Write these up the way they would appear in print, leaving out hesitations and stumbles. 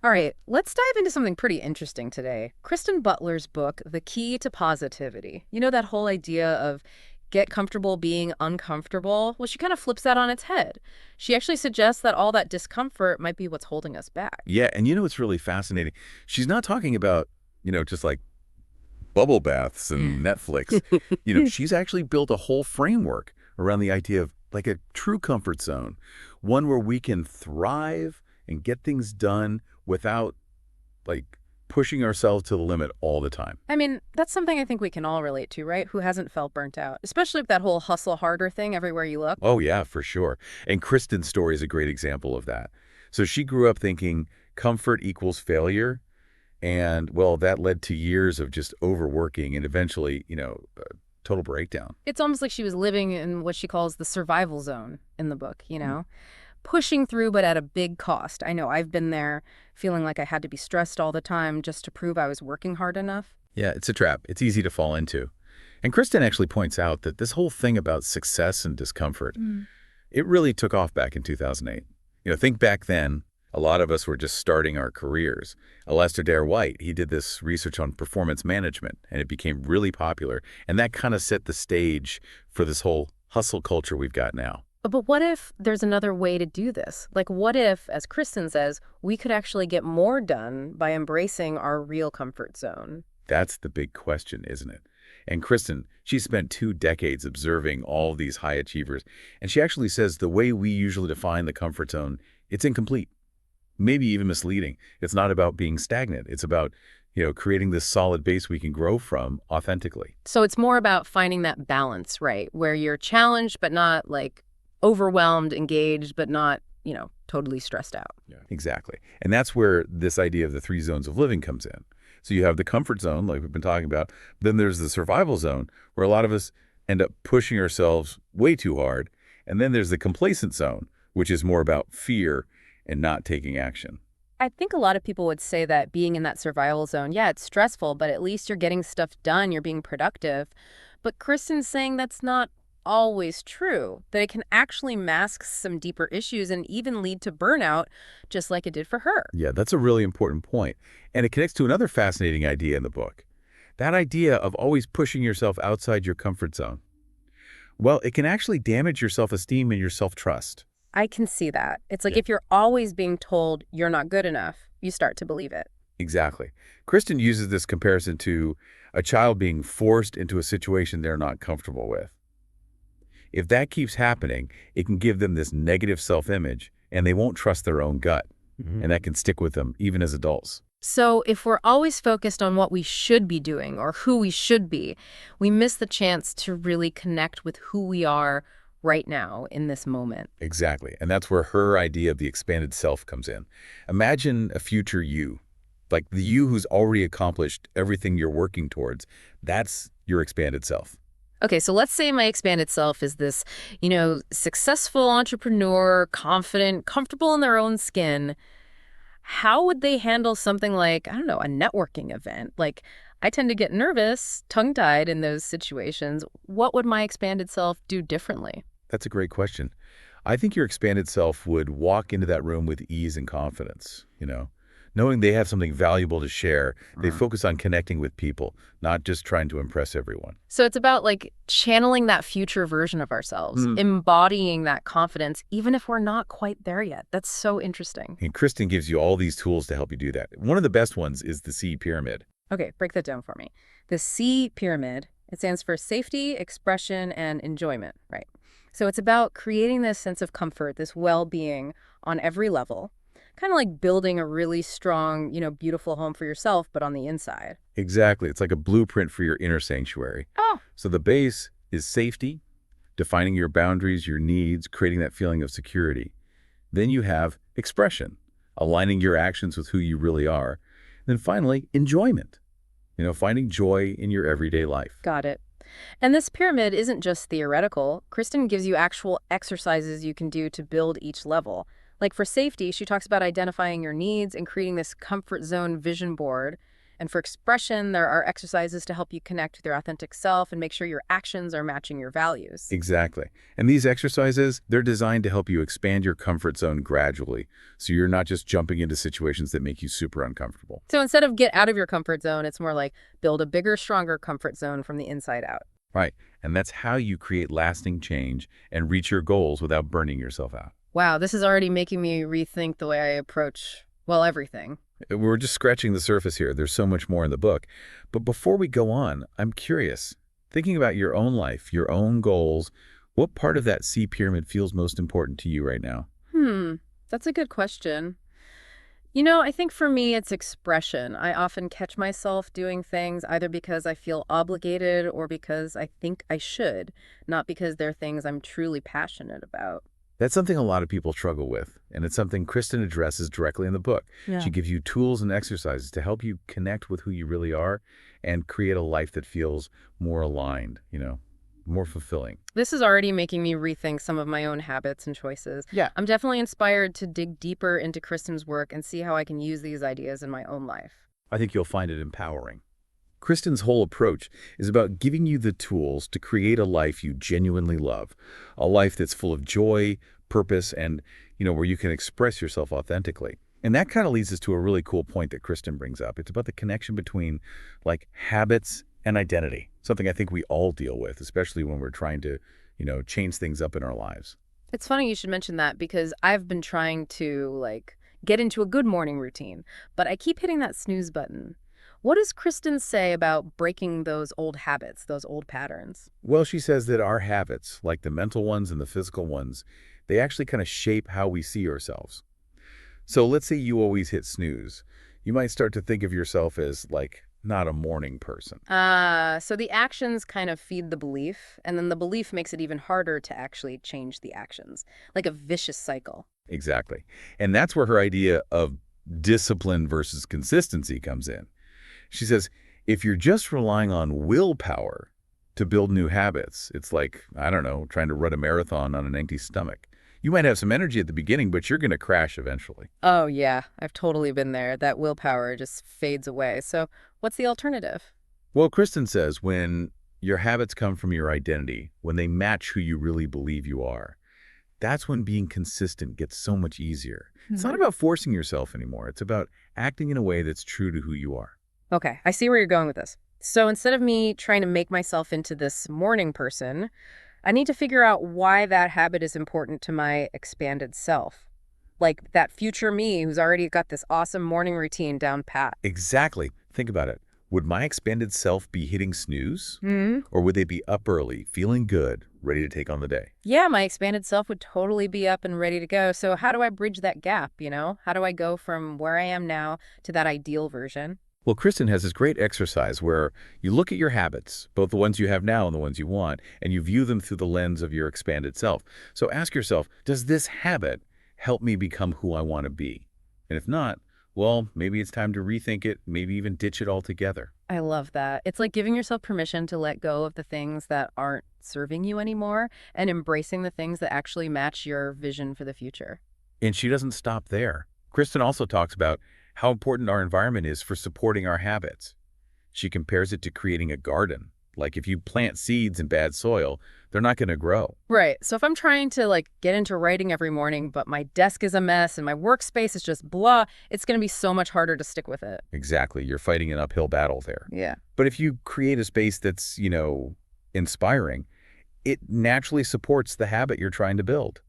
All right, let's dive into something pretty interesting today. Kristen Butler's book, The Key to Positivity. You know, that whole idea of get comfortable being uncomfortable? Well, she kind of flips that on its head. She actually suggests that all that discomfort might be what's holding us back. Yeah, and you know what's really fascinating? She's not talking about, just like bubble baths and Netflix. She's actually built a whole framework around the idea of like a true comfort zone, one where we can thrive and get things done without like pushing ourselves to the limit all the time. I mean, that's something I think we can all relate to, right? Who hasn't felt burnt out? Especially with that whole hustle harder thing everywhere you look. Oh, yeah, for sure. And Kristen's story is a great example of that. So she grew up thinking comfort equals failure. And, well, that led to years of just overworking and eventually, total breakdown. It's almost like she was living in what she calls the survival zone in the book, you know? Pushing through, but at a big cost. I know I've been there, feeling like I had to be stressed all the time just to prove I was working hard enough. Yeah, it's a trap. It's easy to fall into. And Kristen actually points out that this whole thing about success and discomfort, it really took off back in 2008. Think back then, a lot of us were just starting our careers. Lester Dare White, he did this research on performance management, and it became really popular. And that kind of set the stage for this whole hustle culture we've got now. But what if there's another way to do this? Like, what if, as Kristen says, we could actually get more done by embracing our real comfort zone? That's the big question, isn't it? And Kristen, she spent 2 decades observing all these high achievers, and she actually says the way we usually define the comfort zone, it's incomplete, maybe even misleading. It's not about being stagnant. It's about, creating this solid base we can grow from authentically. So it's more about finding that balance, right? Where you're challenged, but not like overwhelmed, engaged, but not, totally stressed out. Yeah. Exactly. And that's where this idea of the 3 zones of living comes in. So you have the comfort zone, like we've been talking about. Then there's the survival zone, where a lot of us end up pushing ourselves way too hard. And then there's the complacent zone, which is more about fear and not taking action. I think a lot of people would say that being in that survival zone, yeah, it's stressful, but at least you're getting stuff done, you're being productive. But Kristen's saying that's not always true, that it can actually mask some deeper issues and even lead to burnout, just like it did for her. Yeah, that's a really important point. And it connects to another fascinating idea in the book. That idea of always pushing yourself outside your comfort zone. Well, it can actually damage your self-esteem and your self-trust. I can see that. It's like Yeah. if you're always being told you're not good enough, you start to believe it. Exactly. Kristen uses this comparison to a child being forced into a situation they're not comfortable with. If that keeps happening, it can give them this negative self-image, and they won't trust their own gut. And that can stick with them, even as adults. So if we're always focused on what we should be doing or who we should be, we miss the chance to really connect with who we are right now in this moment. Exactly. And that's where her idea of the expanded self comes in. Imagine a future you, like the you who's already accomplished everything you're working towards. That's your expanded self. Okay, so let's say my expanded self is this, successful entrepreneur, confident, comfortable in their own skin. How would they handle something like, I don't know, a networking event? Like, I tend to get nervous, tongue-tied in those situations. What would my expanded self do differently? That's a great question. I think your expanded self would walk into that room with ease and confidence, knowing they have something valuable to share. They focus on connecting with people, not just trying to impress everyone. So it's about like channeling that future version of ourselves, embodying that confidence, even if we're not quite there yet. That's so interesting. And Kristen gives you all these tools to help you do that. One of the best ones is the C pyramid. Okay, break that down for me. The C pyramid, it stands for safety, expression, and enjoyment, right? So it's about creating this sense of comfort, this well-being on every level, kind of like building a really strong, beautiful home for yourself, but on the inside. Exactly. It's like a blueprint for your inner sanctuary. Oh, So the base is safety, defining your boundaries, your needs, creating that feeling of security. Then you have expression, aligning your actions with who you really are. Then finally, enjoyment, finding joy in your everyday life. got it. And this pyramid isn't just theoretical. Kristen gives you actual exercises you can do to build each level. Like for safety, she talks about identifying your needs and creating this comfort zone vision board. And for expression, there are exercises to help you connect with your authentic self and make sure your actions are matching your values. Exactly. And these exercises, they're designed to help you expand your comfort zone gradually, so you're not just jumping into situations that make you super uncomfortable. So instead of get out of your comfort zone, it's more like build a bigger, stronger comfort zone from the inside out. Right. And that's how you create lasting change and reach your goals without burning yourself out. Wow, this is already making me rethink the way I approach, well, everything. We're just scratching the surface here. There's so much more in the book. But before we go on, I'm curious, thinking about your own life, your own goals, what part of that C pyramid feels most important to you right now? That's a good question. I think for me, it's expression. I often catch myself doing things either because I feel obligated or because I think I should, not because they're things I'm truly passionate about. That's something a lot of people struggle with, and it's something Kristen addresses directly in the book. Yeah. She gives you tools and exercises to help you connect with who you really are and create a life that feels more aligned, more fulfilling. This is already making me rethink some of my own habits and choices. Yeah. I'm definitely inspired to dig deeper into Kristen's work and see how I can use these ideas in my own life. I think you'll find it empowering. Kristen's whole approach is about giving you the tools to create a life you genuinely love, a life that's full of joy, purpose, and, where you can express yourself authentically. And that kind of leads us to a really cool point that Kristen brings up. It's about the connection between, habits and identity, something I think we all deal with, especially when we're trying to, change things up in our lives. It's funny you should mention that because I've been trying to, get into a good morning routine, but I keep hitting that snooze button. What does Kristen say about breaking those old habits, those old patterns? Well, she says that our habits, like the mental ones and the physical ones, they actually kind of shape how we see ourselves. So let's say you always hit snooze. You might start to think of yourself as, not a morning person. So the actions kind of feed the belief, and then the belief makes it even harder to actually change the actions, like a vicious cycle. Exactly. And that's where her idea of discipline versus consistency comes in. She says, if you're just relying on willpower to build new habits, it's like, I don't know, trying to run a marathon on an empty stomach. You might have some energy at the beginning, but you're going to crash eventually. Oh, yeah, I've totally been there. That willpower just fades away. So what's the alternative? Well, Kristen says when your habits come from your identity, when they match who you really believe you are, that's when being consistent gets so much easier. It's not about forcing yourself anymore. It's about acting in a way that's true to who you are. Okay, I see where you're going with this. So instead of me trying to make myself into this morning person, I need to figure out why that habit is important to my expanded self. Like that future me who's already got this awesome morning routine down pat. Exactly. Think about it. Would my expanded self be hitting snooze? Hmm. Or would they be up early, feeling good, ready to take on the day? Yeah, my expanded self would totally be up and ready to go. So how do I bridge that gap, How do I go from where I am now to that ideal version? Well, Kristen has this great exercise where you look at your habits, both the ones you have now and the ones you want, and you view them through the lens of your expanded self. So ask yourself, does this habit help me become who I want to be? And if not, well, maybe it's time to rethink it, maybe even ditch it altogether. I love that. It's like giving yourself permission to let go of the things that aren't serving you anymore and embracing the things that actually match your vision for the future. And she doesn't stop there. Kristen also talks about how important our environment is for supporting our habits. She compares it to creating a garden. Like if you plant seeds in bad soil, they're not going to grow. Right. So if I'm trying to get into writing every morning, but my desk is a mess and my workspace is just blah, it's going to be so much harder to stick with it. Exactly. You're fighting an uphill battle there. Yeah. But if you create a space that's, inspiring, it naturally supports the habit you're trying to build.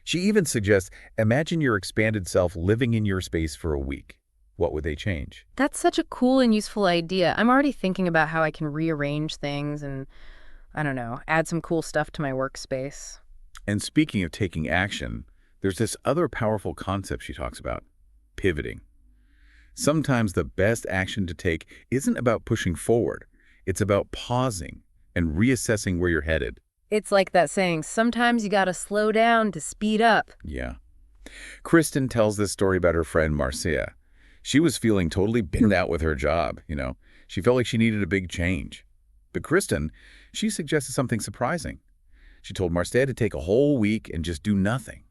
She even suggests, imagine your expanded self living in your space for a week. What would they change? That's such a cool and useful idea. I'm already thinking about how I can rearrange things and, I don't know, add some cool stuff to my workspace. And speaking of taking action, there's this other powerful concept she talks about, pivoting. Sometimes the best action to take isn't about pushing forward. It's about pausing and reassessing where you're headed. It's like that saying, sometimes you gotta slow down to speed up. Yeah. Kristen tells this story about her friend Marcia. She was feeling totally burned out with her job, She felt like she needed a big change. But Kristen, she suggested something surprising. She told Marcia to take a whole week and just do nothing,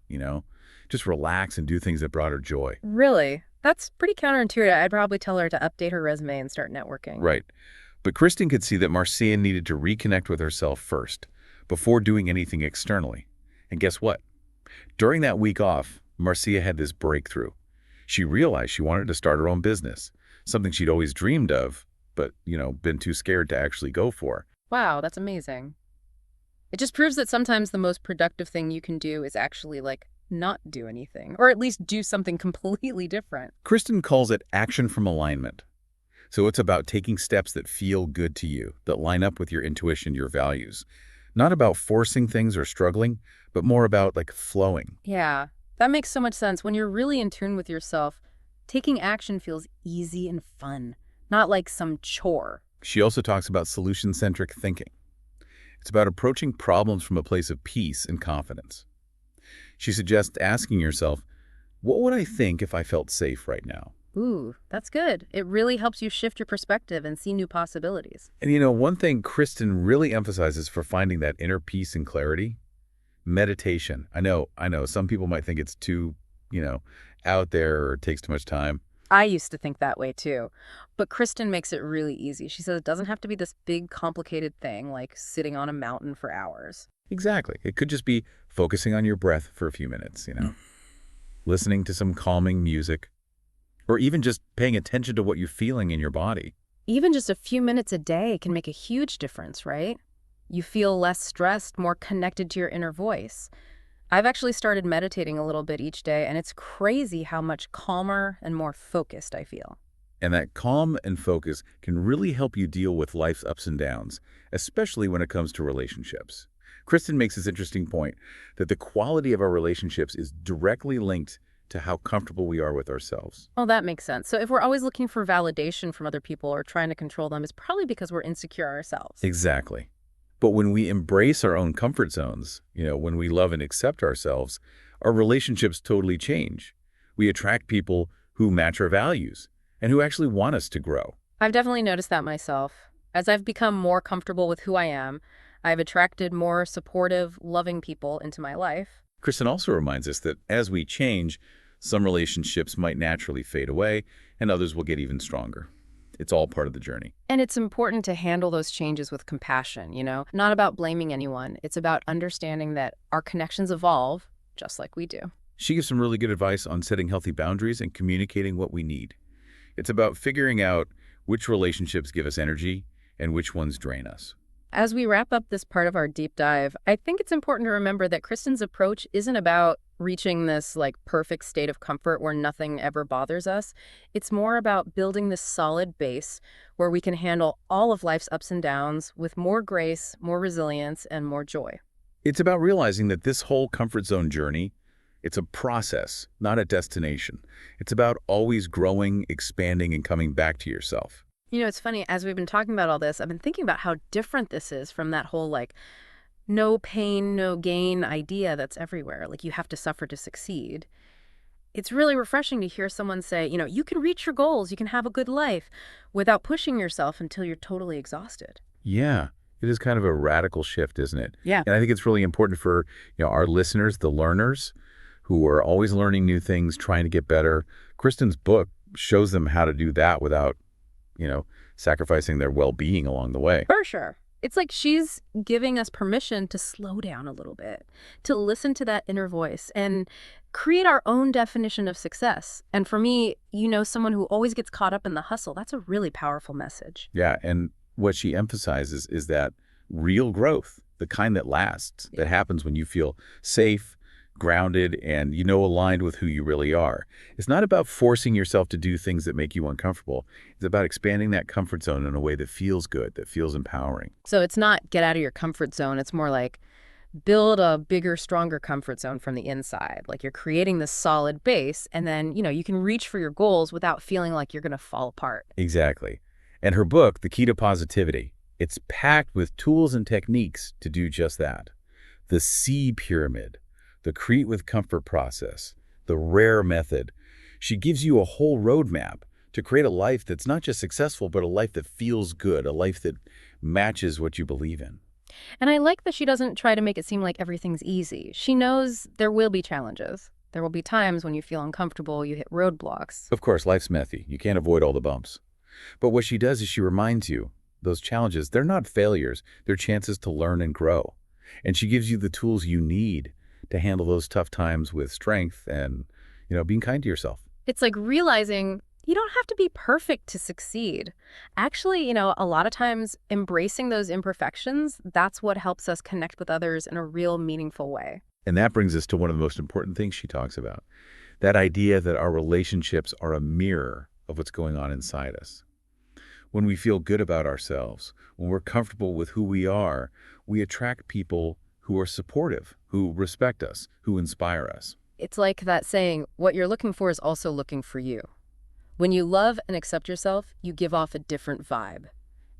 just relax and do things that brought her joy. Really? That's pretty counterintuitive. I'd probably tell her to update her resume and start networking. Right. But Kristen could see that Marcia needed to reconnect with herself first, before doing anything externally. And guess what? During that week off, Marcia had this breakthrough. She realized she wanted to start her own business, something she'd always dreamed of, but, been too scared to actually go for. Wow, that's amazing. It just proves that sometimes the most productive thing you can do is actually, like, not do anything, or at least do something completely different. Kristen calls it action from alignment. So it's about taking steps that feel good to you, that line up with your intuition, your values. Not about forcing things or struggling, but more about like flowing. Yeah, that makes so much sense. When you're really in tune with yourself, taking action feels easy and fun, not like some chore. She also talks about solution-centric thinking. It's about approaching problems from a place of peace and confidence. She suggests asking yourself, what would I think if I felt safe right now? Ooh, that's good. It really helps you shift your perspective and see new possibilities. And one thing Kristen really emphasizes for finding that inner peace and clarity, meditation. I know, some people might think it's too, out there or takes too much time. I used to think that way too. But Kristen makes it really easy. She says it doesn't have to be this big, complicated thing like sitting on a mountain for hours. Exactly. It could just be focusing on your breath for a few minutes, listening to some calming music, or even just paying attention to what you're feeling in your body. Even just a few minutes a day can make a huge difference, right? You feel less stressed, more connected to your inner voice. I've actually started meditating a little bit each day, and it's crazy how much calmer and more focused I feel. And that calm and focus can really help you deal with life's ups and downs, especially when it comes to relationships. Kristen makes this interesting point that the quality of our relationships is directly linked to how comfortable we are with ourselves. Well, that makes sense. So if we're always looking for validation from other people or trying to control them, it's probably because we're insecure ourselves. Exactly. But when we embrace our own comfort zones, when we love and accept ourselves, our relationships totally change. We attract people who match our values and who actually want us to grow. I've definitely noticed that myself. As I've become more comfortable with who I am, I've attracted more supportive, loving people into my life. Kristen also reminds us that as we change, some relationships might naturally fade away and others will get even stronger. It's all part of the journey. And it's important to handle those changes with compassion, not about blaming anyone. It's about understanding that our connections evolve just like we do. She gives some really good advice on setting healthy boundaries and communicating what we need. It's about figuring out which relationships give us energy and which ones drain us. As we wrap up this part of our deep dive, I think it's important to remember that Kristen's approach isn't about reaching this perfect state of comfort where nothing ever bothers us. It's more about building this solid base where we can handle all of life's ups and downs with more grace, more resilience, and more joy. It's about realizing that this whole comfort zone journey, it's a process, not a destination. It's about always growing, expanding, and coming back to yourself. It's funny, as we've been talking about all this, I've been thinking about how different this is from that whole no pain, no gain idea that's everywhere. You have to suffer to succeed. It's really refreshing to hear someone say, you can reach your goals, you can have a good life without pushing yourself until you're totally exhausted. Yeah, it is kind of a radical shift, isn't it? Yeah. And I think it's really important for our listeners, the learners, who are always learning new things, trying to get better. Kristen's book shows them how to do that without sacrificing their well-being along the way. For sure. It's like she's giving us permission to slow down a little bit, to listen to that inner voice and create our own definition of success. And for me, someone who always gets caught up in the hustle, that's a really powerful message. Yeah, and what she emphasizes is that real growth, the kind that lasts, that happens when you feel safe, grounded, and aligned with who you really are. It's not about forcing yourself to do things that make you uncomfortable. It's about expanding that comfort zone in a way that feels good, that feels empowering. So it's not get out of your comfort zone. It's more like build a bigger, stronger comfort zone from the inside. You're creating this solid base, and then, you can reach for your goals without feeling like you're going to fall apart. Exactly. And her book, The Key to Positivity, it's packed with tools and techniques to do just that. The C pyramid, the create with comfort process, the rare method. She gives you a whole roadmap to create a life that's not just successful, but a life that feels good, a life that matches what you believe in. And I like that she doesn't try to make it seem like everything's easy. She knows there will be challenges. There will be times when you feel uncomfortable, you hit roadblocks. Of course, life's messy. You can't avoid all the bumps. But what she does is she reminds you, those challenges, they're not failures. They're chances to learn and grow. And she gives you the tools you need to handle those tough times with strength and, being kind to yourself. It's like realizing you don't have to be perfect to succeed. Actually, a lot of times embracing those imperfections, that's what helps us connect with others in a real meaningful way. And that brings us to one of the most important things she talks about, that idea that our relationships are a mirror of what's going on inside us. When we feel good about ourselves, when we're comfortable with who we are, we attract people who are supportive, who respect us, who inspire us. It's like that saying, what you're looking for is also looking for you. When you love and accept yourself, you give off a different vibe.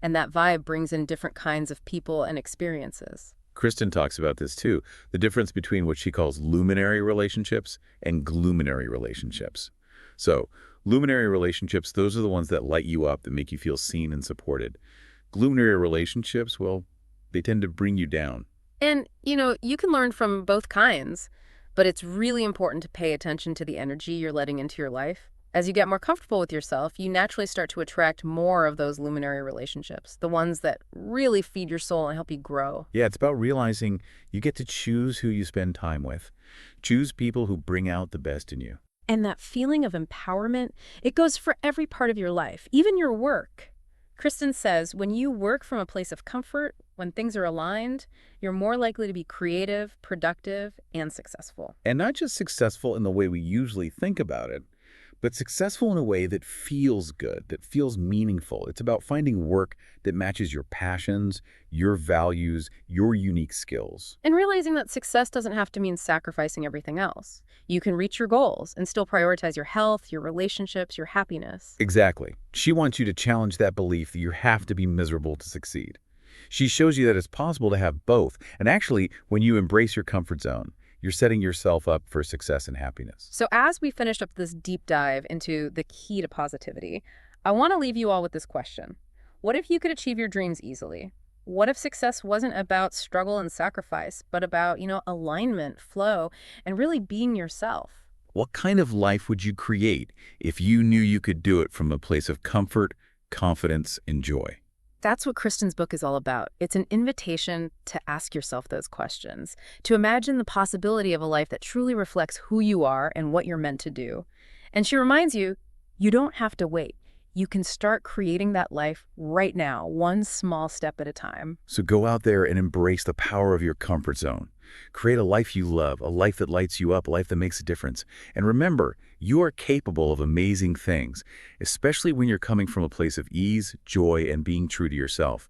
And that vibe brings in different kinds of people and experiences. Kristen talks about this too, the difference between what she calls luminary relationships and gloominary relationships. So, luminary relationships, those are the ones that light you up, that make you feel seen and supported. Gloominary relationships, well, they tend to bring you down. And, you can learn from both kinds, but it's really important to pay attention to the energy you're letting into your life. As you get more comfortable with yourself, you naturally start to attract more of those luminary relationships, the ones that really feed your soul and help you grow. Yeah, it's about realizing you get to choose who you spend time with. Choose people who bring out the best in you. And that feeling of empowerment, it goes for every part of your life, even your work. Kristen says, when you work from a place of comfort, when things are aligned, you're more likely to be creative, productive, and successful. And not just successful in the way we usually think about it, but successful in a way that feels good, that feels meaningful. It's about finding work that matches your passions, your values, your unique skills. And realizing that success doesn't have to mean sacrificing everything else. You can reach your goals and still prioritize your health, your relationships, your happiness. Exactly. She wants you to challenge that belief that you have to be miserable to succeed. She shows you that it's possible to have both. And actually, when you embrace your comfort zone, you're setting yourself up for success and happiness. So as we finished up this deep dive into the key to positivity, I want to leave you all with this question. What if you could achieve your dreams easily? What if success wasn't about struggle and sacrifice, but about, alignment, flow, and really being yourself? What kind of life would you create if you knew you could do it from a place of comfort, confidence, and joy? That's what Kristen's book is all about. It's an invitation to ask yourself those questions, to imagine the possibility of a life that truly reflects who you are and what you're meant to do. And she reminds you, you don't have to wait. You can start creating that life right now, one small step at a time. So go out there and embrace the power of your comfort zone. Create a life you love, a life that lights you up, a life that makes a difference. And remember, you are capable of amazing things, especially when you're coming from a place of ease, joy, and being true to yourself.